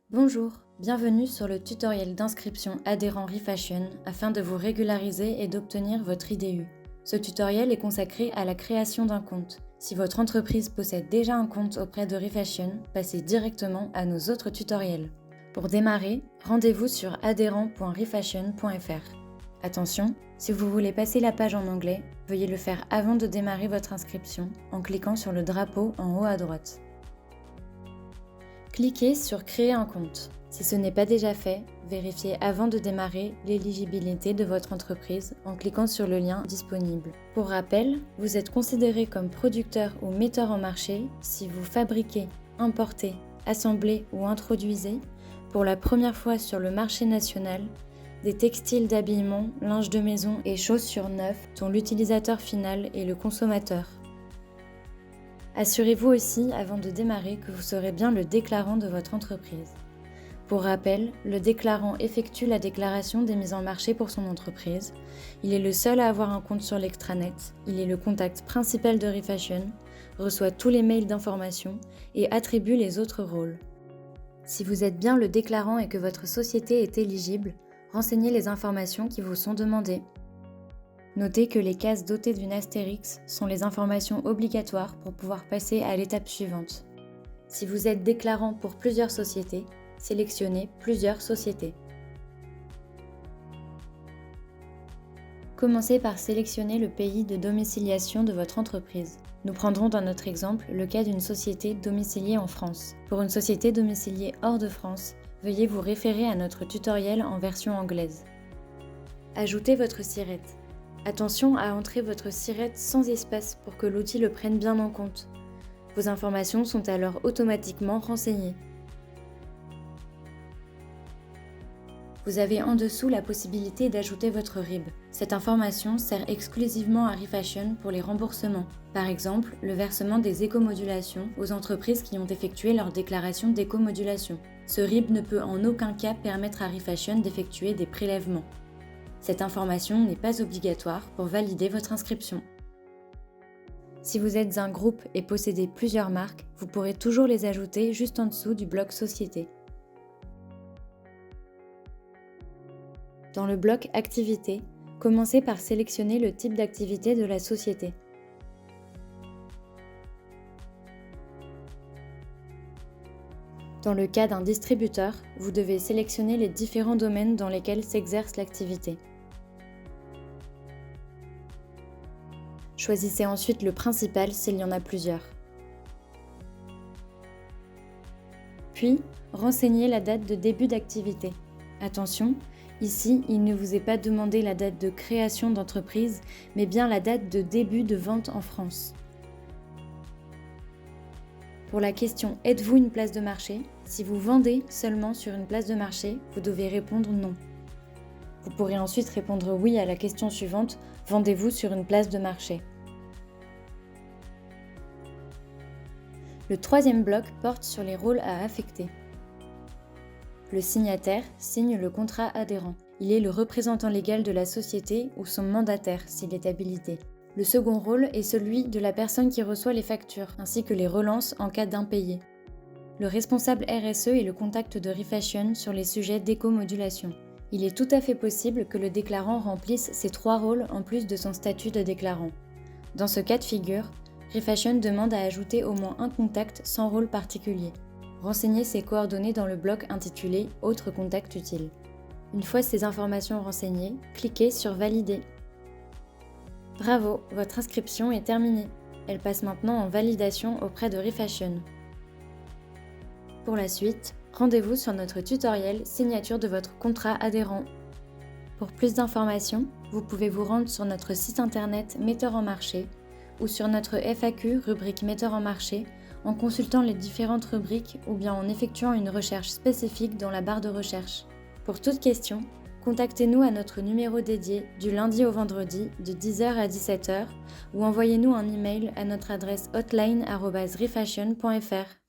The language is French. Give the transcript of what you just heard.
Bonjour, bienvenue sur le tutoriel d'inscription adhérent Refashion afin de vous régulariser et d'obtenir votre IDU. Ce tutoriel est consacré à la création d'un compte. Si votre entreprise possède déjà un compte auprès de Refashion, passez directement à nos autres tutoriels. Pour démarrer, rendez-vous sur adhérent.refashion.fr. Attention, si vous voulez passer la page en anglais, veuillez le faire avant de démarrer votre inscription en cliquant sur le drapeau en haut à droite. Cliquez sur Créer un compte. Si ce n'est pas déjà fait, vérifiez avant de démarrer l'éligibilité de votre entreprise en cliquant sur le lien disponible. Pour rappel, vous êtes considéré comme producteur ou metteur en marché si vous fabriquez, importez, assemblez ou introduisez, pour la première fois sur le marché national, des textiles d'habillement, linge de maison et chaussures neuves dont l'utilisateur final est le consommateur. Assurez-vous aussi, avant de démarrer, que vous serez bien le déclarant de votre entreprise. Pour rappel, le déclarant effectue la déclaration des mises en marché pour son entreprise. Il est le seul à avoir un compte sur l'extranet, il est le contact principal de Refashion, reçoit tous les mails d'information et attribue les autres rôles. Si vous êtes bien le déclarant et que votre société est éligible, renseignez les informations qui vous sont demandées. Notez que les cases dotées d'une astérix sont les informations obligatoires pour pouvoir passer à l'étape suivante. Si vous êtes déclarant pour plusieurs sociétés, sélectionnez plusieurs sociétés. Commencez par sélectionner le pays de domiciliation de votre entreprise. Nous prendrons dans notre exemple le cas d'une société domiciliée en France. Pour une société domiciliée hors de France, veuillez vous référer à notre tutoriel en version anglaise. Ajoutez votre SIRET. Attention à entrer votre SIRET sans espace pour que l'outil le prenne bien en compte. Vos informations sont alors automatiquement renseignées. Vous avez en dessous la possibilité d'ajouter votre RIB. Cette information sert exclusivement à Refashion pour les remboursements. Par exemple, le versement des écomodulations aux entreprises qui ont effectué leur déclaration d'écomodulation. Ce RIB ne peut en aucun cas permettre à Refashion d'effectuer des prélèvements. Cette information n'est pas obligatoire pour valider votre inscription. Si vous êtes un groupe et possédez plusieurs marques, vous pourrez toujours les ajouter juste en dessous du bloc Société. Dans le bloc Activité, commencez par sélectionner le type d'activité de la société. Dans le cas d'un distributeur, vous devez sélectionner les différents domaines dans lesquels s'exerce l'activité. Choisissez ensuite le principal s'il y en a plusieurs. Puis, renseignez la date de début d'activité. Attention, ici, il ne vous est pas demandé la date de création d'entreprise, mais bien la date de début de vente en France. Pour la question « Êtes-vous une place de marché ?», si vous vendez seulement sur une place de marché, vous devez répondre « Non ». Vous pourrez ensuite répondre « Oui » à la question suivante « Vendez-vous sur une place de marché ?» Le troisième bloc porte sur les rôles à affecter. Le signataire signe le contrat adhérent. Il est le représentant légal de la société ou son mandataire s'il est habilité. Le second rôle est celui de la personne qui reçoit les factures, ainsi que les relances en cas d'impayé. Le responsable RSE est le contact de Refashion sur les sujets d'écomodulation. Il est tout à fait possible que le déclarant remplisse ces trois rôles en plus de son statut de déclarant. Dans ce cas de figure, Refashion demande à ajouter au moins un contact sans rôle particulier. Renseignez ces coordonnées dans le bloc intitulé « Autres contacts utiles ». Une fois ces informations renseignées, cliquez sur « Valider ». Bravo, votre inscription est terminée. Elle passe maintenant en validation auprès de Refashion. Pour la suite, rendez-vous sur notre tutoriel Signature de votre contrat adhérent. Pour plus d'informations, vous pouvez vous rendre sur notre site internet Metteur en marché ou sur notre FAQ rubrique Metteur en marché en consultant les différentes rubriques ou bien en effectuant une recherche spécifique dans la barre de recherche. Pour toute question, contactez-nous à notre numéro dédié du lundi au vendredi de 10h à 17h ou envoyez-nous un email à notre adresse hotline@refashion.fr.